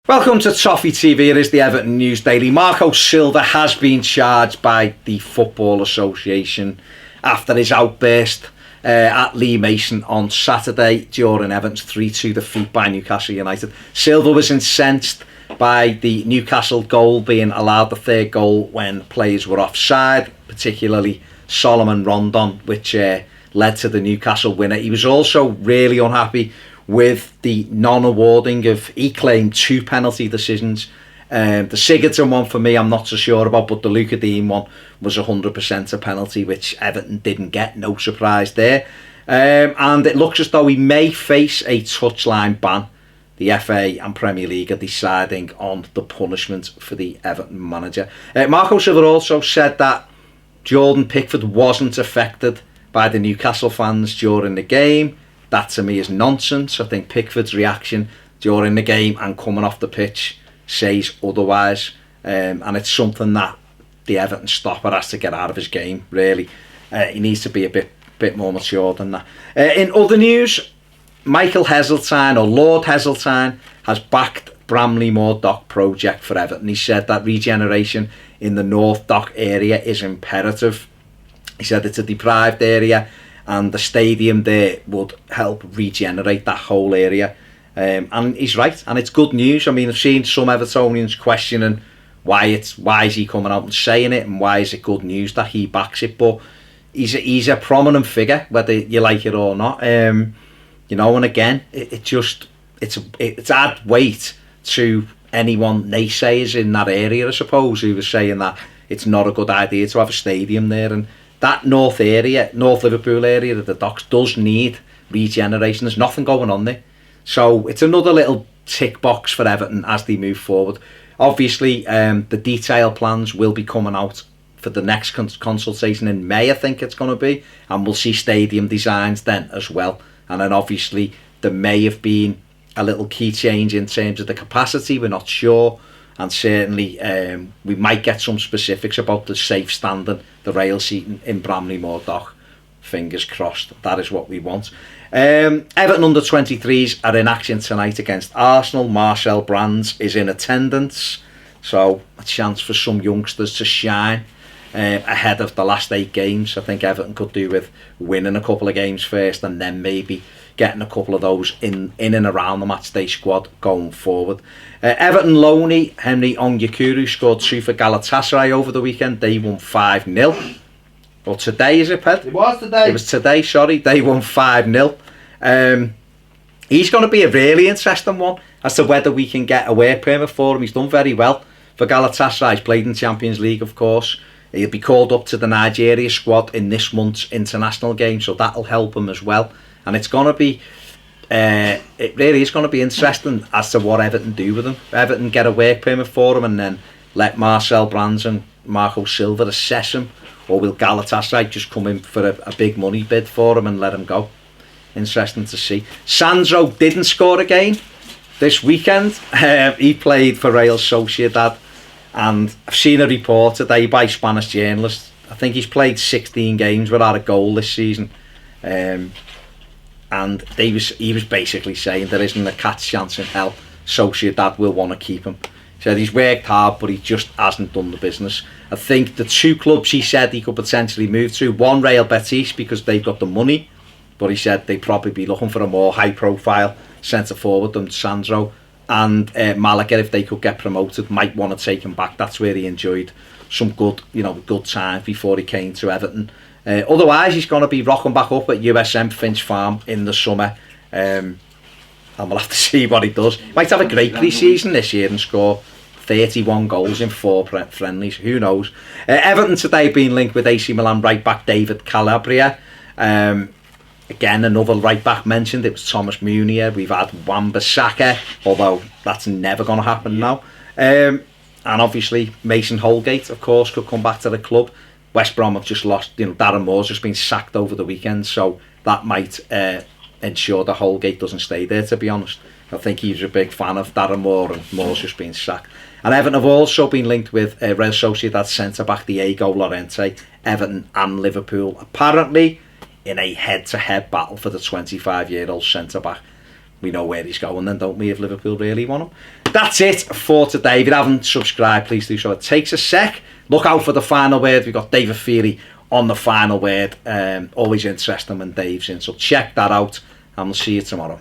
Welcome to Toffee TV. It is the Everton News Daily. Marco Silva has been charged by the Football Association after his outburst at Lee Mason on Saturday during Everton's 3-2 defeat by Newcastle United. Silva was incensed by the Newcastle goal being allowed, the third goal, when players were offside, particularly Solomon Rondon, which led to the Newcastle winner. He was also really unhappy with the non-awarding of, he claimed, 2 penalty decisions. The Sigurdsson one, for me, I'm not so sure about, but the Luca Dean one was 100% a penalty, which Everton didn't get. No surprise there. And it looks as though he may face a touchline ban. The FA and Premier League are deciding on the punishment for the Everton manager. Marco Silva also said that Jordan Pickford wasn't affected by the Newcastle fans during the game. That to me is nonsense. I think Pickford's reaction during the game and coming off the pitch says otherwise. And it's something that the Everton stopper has to get out of his game, really. He needs to be a bit more mature than that. In other news, Michael Heseltine, or Lord Heseltine, has backed Bramley Moore Dock project for Everton. He said that regeneration in the North Dock area is imperative. He said it's a deprived area, and the stadium there would help regenerate that whole area. And he's right, and it's good news. I mean, I've seen some Evertonians questioning why is he coming out and saying it, and why is it good news that he backs it. But he's a prominent figure, whether you like it or not. You know, and again, it's add weight to anyone naysayers in that area, I suppose, who was saying that it's not a good idea to have a stadium there. And that North Liverpool area of the Docks does need regeneration. There's nothing going on there. So it's another little tick box for Everton as they move forward. Obviously, the detailed plans will be coming out for the next consultation in May, I think it's going to be. And we'll see stadium designs then as well. And then obviously there may have been a little key change in terms of the capacity. We're not sure. And certainly we might get some specifics about the safe standing, the rail seating in Bramley Moore Dock. Fingers crossed, that is what we want. Everton under-23s are in action tonight against Arsenal. Marcel Brands is in attendance, so a chance for some youngsters to shine ahead of the last 8 games. I think Everton could do with winning a couple of games first, and then maybe getting a couple of those in and around the matchday squad going forward. Everton loanee Henry Onyekuru scored 2 for Galatasaray over the weekend. They won 5-0. Well, today, is it, Ped? It was today. It was today, sorry. They won 5-0. He's going to be a really interesting one as to whether we can get a work permit for him. He's done very well for Galatasaray. He's played in Champions League, of course. He'll be called up to the Nigeria squad in this month's international game, so that'll help him as well. And it's going to be, it really is going to be interesting as to what Everton do with him. Everton get a work permit for him and then let Marcel Brands and Marco Silva assess him, or will Galatasaray just come in for a big money bid for him and let him go? Interesting to see. Sandro didn't score again this weekend. He played for Real Sociedad, and I've seen a report today by Spanish journalists. I think he's played 16 games without a goal this season. And he was basically saying there isn't a cat's chance in hell Sociedad will want to keep him. He said he's worked hard, but he just hasn't done the business. I think the 2 clubs he said he could potentially move to, one Real Betis because they've got the money, but he said they'd probably be looking for a more high-profile centre-forward than Sandro, and Malaga, if they could get promoted, might want to take him back. That's where he enjoyed some good times before he came to Everton. Otherwise, he's going to be rocking back up at USM Finch Farm in the summer, and we'll have to see what he does. He might have a great pre-season this year and score 31 goals in 4 friendlies. Who knows? Everton today being linked with AC Milan right-back David Calabria. Again, another right-back mentioned. It was Thomas Munier. We've had Wan-Bissaka, although that's never going to happen now. And obviously, Mason Holgate, of course, could come back to the club. West Brom have just lost, Darren Moore's just been sacked over the weekend, so that might ensure that Holgate doesn't stay there, to be honest. I think he's a big fan of Darren Moore, and Moore's just been sacked. And Everton have also been linked with Real Sociedad centre-back Diego Llorente, Everton and Liverpool, apparently in a head-to-head battle for the 25-year-old centre-back. we know where he's going then, don't we, if Liverpool really want him. That's it for today. If you haven't subscribed, please do so. It takes a sec. Look out for the final word. We've got David Feely on the final word. Always interesting when Dave's in. So check that out, and we'll see you tomorrow.